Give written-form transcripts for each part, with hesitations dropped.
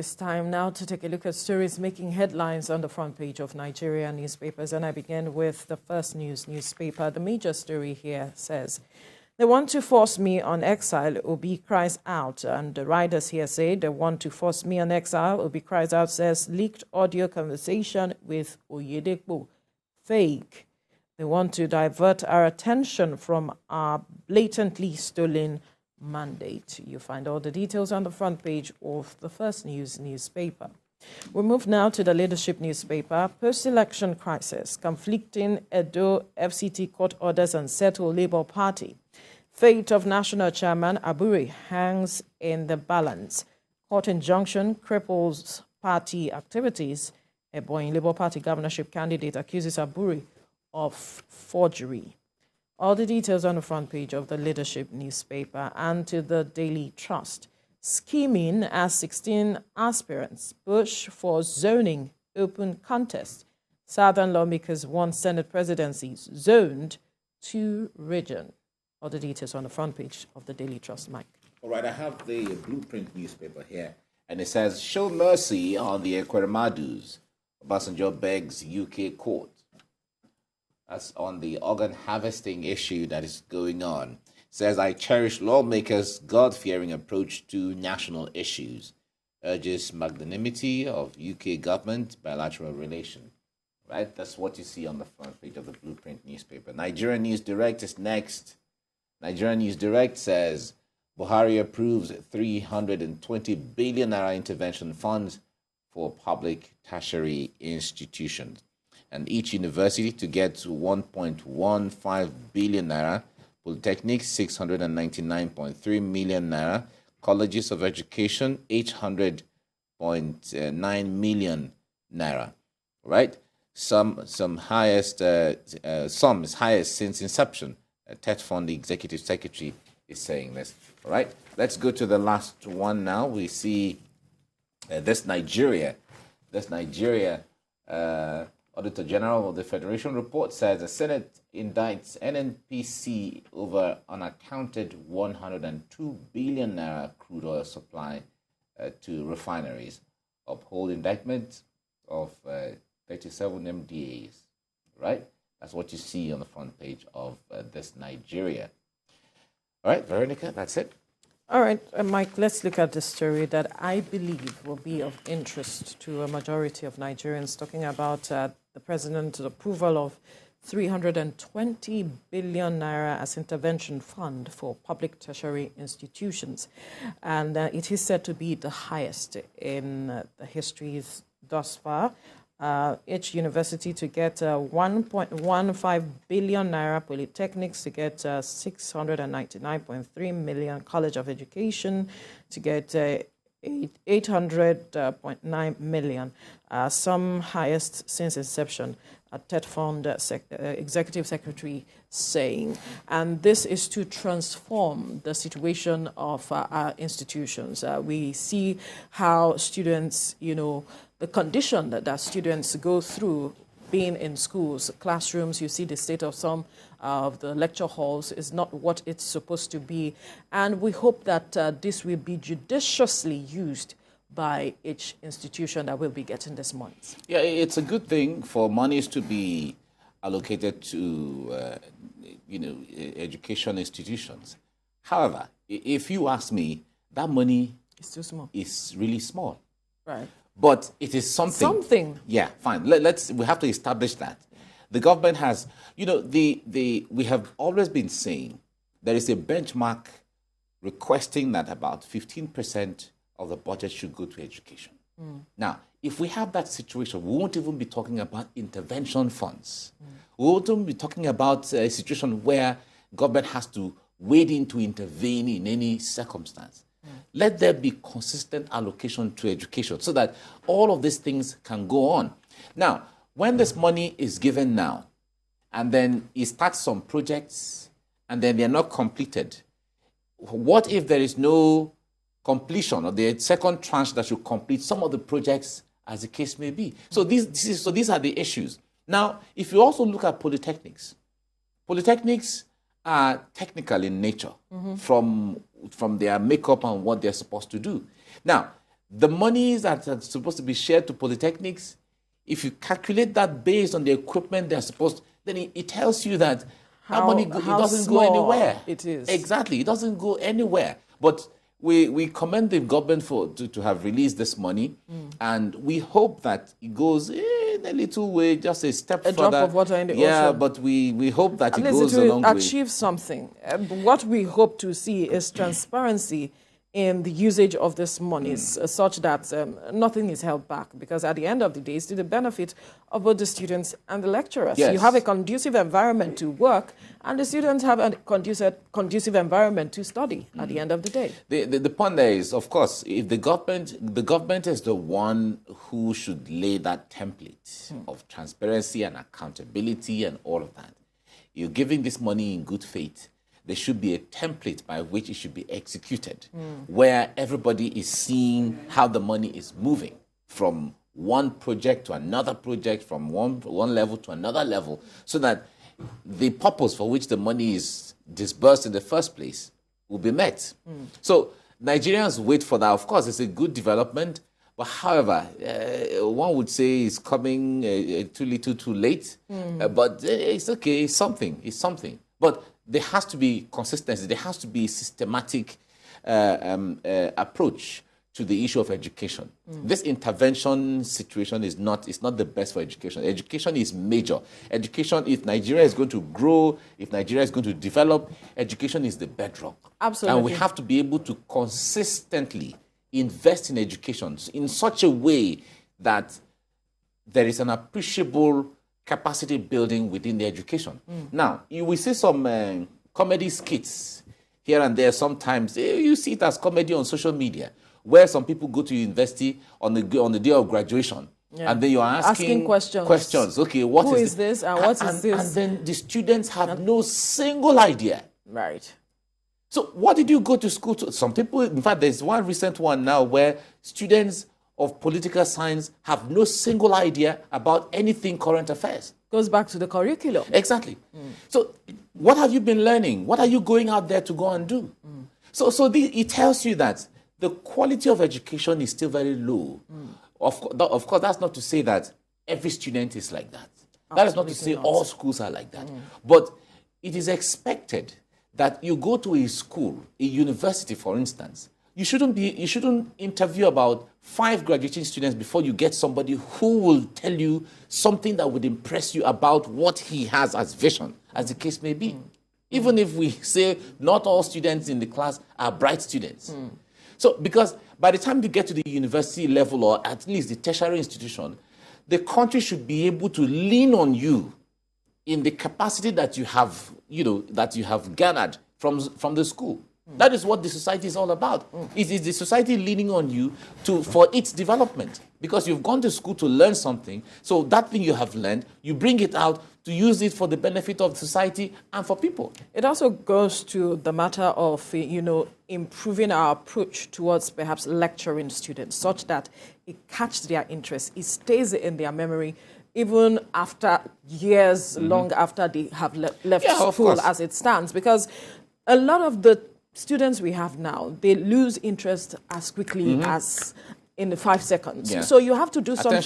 It's time now to take a look at stories making headlines on the front page of Nigerian newspapers, and I begin with the First News newspaper. The major story here says, "They want to force me on exile," Obi cries out. And the writers here say, "They want to force me on exile," Obi cries out, says leaked audio conversation with Oyedepo. Fake. They want to divert our attention from our blatantly stolen mandate. You find all the details on the front page of the First News newspaper. We move now to the Leadership newspaper. Post-election crisis, conflicting Edo FCT court orders unsettle Labour Party. Fate of National Chairman Aburi hangs in the balance. Court injunction cripples party activities. Ebonyi Labour Party governorship candidate accuses Aburi of forgery. All the details on the front page of the Leadership newspaper. And to the Daily Trust. Scheming as 16 aspirants push for zoning open contest. Southern lawmakers want Senate presidencies zoned to region. All the details on the front page of the Daily Trust, Mike. All right, I have the Blueprint newspaper here, and it says, "Show mercy on the Ekweremadus. Obasanjo begs UK court." That's on the organ harvesting issue that is going on. It says, "I cherish lawmakers' God-fearing approach to national issues. Urges magnanimity of UK government bilateral relation." Right? That's what you see on the front page of the Blueprint newspaper. Nigerian News Direct is next. Nigerian News Direct says, Buhari approves 320 billion naira intervention funds for public tertiary institutions. And each university to get 1.15 billion naira, Polytechnic 699.3 million naira, colleges of education 800.9 million naira. Right? Some highest sum is highest since inception. TETFund, the executive secretary, is saying this. All right, let's go to the last one now. We see this Nigeria. Auditor General of the Federation report says the Senate indicts NNPC over unaccounted 102 billion naira crude oil supply to refineries. Uphold indictment of 37 MDAs. Right? That's what you see on the front page of this Nigeria. All right, Veronica, that's it. All right, Mike, let's look at the story that I believe will be of interest to a majority of Nigerians, talking about the president's approval of 320 billion naira as intervention fund for public tertiary institutions. And it is said to be the highest in the histories thus far. Each university to get 1.15 billion naira, Polytechnics to get 699.3 million, College of Education to get 800.9 million, some highest since inception. TETFund executive secretary saying, and this is to transform the situation of our institutions. We see how students, the condition that students go through being in schools, classrooms. You see the state of some of the lecture halls is not what it's supposed to be. And we hope that this will be judiciously used by each institution that will be getting this money. Yeah, it's a good thing for monies to be allocated to, education institutions. However, if you ask me, that money is too small. It's really small. Right. But it is something. Something. Yeah, fine. We have to establish that. The government has, we have always been saying there is a benchmark requesting that about 15% of the budget should go to education. Now, if we have that situation, we won't even be talking about intervention funds. We won't even be talking about a situation where government has to wade in to intervene in any circumstance. Let there be consistent allocation to education so that all of these things can go on. Now, when this money is given now, and then it starts some projects, and then they're not completed, what if there is no completion or the second tranche that should complete some of the projects as the case may be? So these are the issues. Now, if you also look at polytechnics are technical in nature from their makeup and what they're supposed to do. Now, the monies that are supposed to be shared to polytechnics, if you calculate that based on the equipment they're supposed, then it tells you that that money it doesn't go anywhere. It is. Exactly. It doesn't go anywhere. But we commend the government to have released this money, and we hope that it goes in a little way, just a step further. A drop of water in the ocean. Yeah, but we hope that At it least goes it a will long way. achieve something. What we hope to see is transparency in the usage of these monies, such that nothing is held back, because at the end of the day, it's to the benefit of both the students and the lecturers. Yes. You have a conducive environment to work, and the students have a conducive environment to study at the end of the day. The point there is, of course, if the government is the one who should lay that template of transparency and accountability and all of that. You're giving this money in good faith. There should be a template by which it should be executed, where everybody is seeing how the money is moving from one project to another project, from one level to another level, so that the purpose for which the money is disbursed in the first place will be met. So Nigerians wait for that. Of course, it's a good development, but however, one would say it's coming too little, too late. But it's okay. It's something. But there has to be consistency. There has to be a systematic approach to the issue of education. This intervention situation is not the best for education. Education is major. Education, if Nigeria is going to grow, if Nigeria is going to develop, education is the bedrock. Absolutely. And we have to be able to consistently invest in education in such a way that there is an appreciable capacity building within the education. Now, you will see some comedy skits here and there sometimes. You see it as comedy on social media, where some people go to university on the day of graduation, and then you're asking questions. Okay, who is this and what is this? And then the students have no single idea. Right. So what did you go to school to? Some people, in fact, there's one recent one now where students of political science have no single idea about anything current affairs. Goes back to the curriculum. Exactly. So what have you been learning? What are you going out there to go and do? So it tells you that the quality of education is still very low. Of course, that's not to say that every student is like that. That is not to say all schools are like that. But it is expected that you go to a school, a university, for instance, you shouldn't interview about 5 graduating students before you get somebody who will tell you something that would impress you about what he has as vision, as the case may be. Even if we say not all students in the class are bright students. So, because by the time you get to the university level, or at least the tertiary institution, the country should be able to lean on you in the capacity that you have, that you have garnered from the school. That is what the society is all about. It is the society leaning on you for its development, because you've gone to school to learn something. So that thing you have learned, you bring it out to use it for the benefit of society and for people. It also goes to the matter of, improving our approach towards perhaps lecturing students, such that it catches their interest, it stays in their memory, even after years, long after they have left school as it stands. Because a lot of the students we have now, they lose interest as quickly as in the 5 seconds. Yeah. So you have to do something.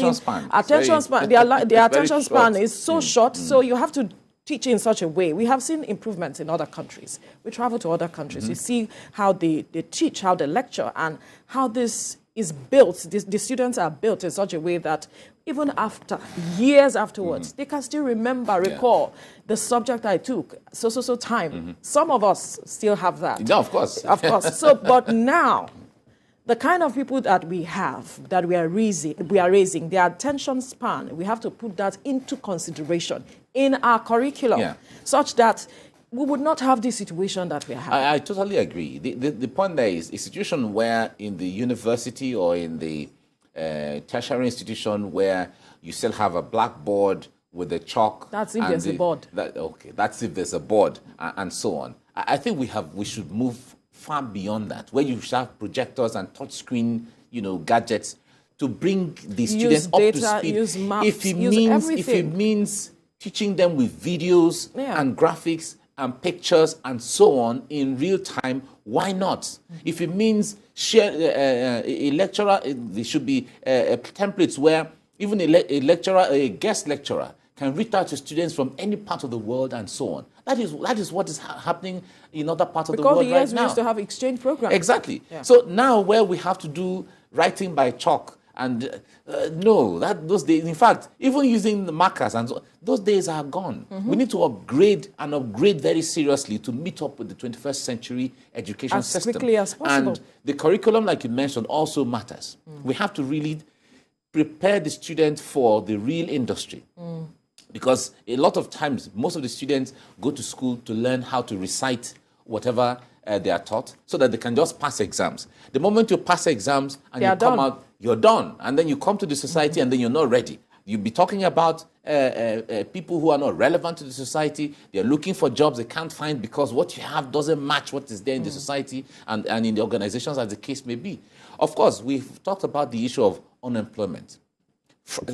Attention span. Their attention span is so short, so you have to teach in such a way. We have seen improvements in other countries. We travel to other countries. We see how they teach, how they lecture, and how this is built. The students are built in such a way that even after years afterwards, they can still recall the subject I took, so time. Some of us still have that. No, of course. Of course. So, but now, the kind of people that we have, that we are raising, their attention span, we have to put that into consideration in our curriculum, such that we would not have this situation that we have. I totally agree. The point there is a situation where in the university or in the tertiary institution where you still have a blackboard with a chalk. That's if there's a board. That's if there's a board and so on. I think we should move far beyond that, where you should have projectors and touchscreen, gadgets to bring the students up to speed. Use maps, if it means teaching them with videos and graphics and pictures and so on in real time, why not? If it means share a lecturer, there should be templates where even a lecturer, a guest lecturer, can reach out to students from any part of the world and so on. That is what is happening in other parts of the world right now. Because the years we used to have exchange programs. Exactly. Yeah. So now where we have to do writing by chalk, and those days, in fact, even using the markers, and so, those days are gone. We need to upgrade very seriously to meet up with the 21st century education system. As quickly as possible. And the curriculum, like you mentioned, also matters. We have to really prepare the student for the real industry. Because a lot of times, most of the students go to school to learn how to recite whatever they are taught so that they can just pass exams. The moment you pass exams and you come out, you're done. And then you come to the society and then you're not ready. You'll be talking about people who are not relevant to the society. They're looking for jobs they can't find because what you have doesn't match what is there in the society and in the organizations, as the case may be. Of course, we've talked about the issue of unemployment.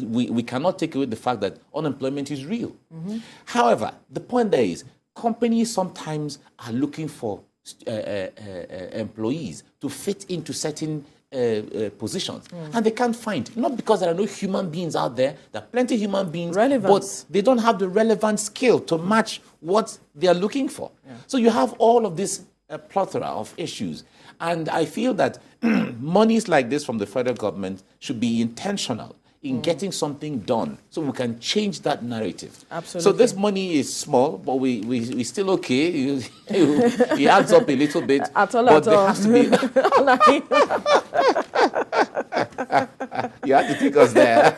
We cannot take away the fact that unemployment is real. However, the point there is companies sometimes are looking for employees to fit into certain positions, and they can't find. Not because there are no human beings out there. There are plenty of human beings, but they don't have the relevant skill to match what they are looking for. So you have all of this plethora of issues. And I feel that monies like this from the federal government should be intentional in getting something done so we can change that narrative. Absolutely. So this money is small, but we still okay. It adds up a little bit. There has to be... You have to take us there.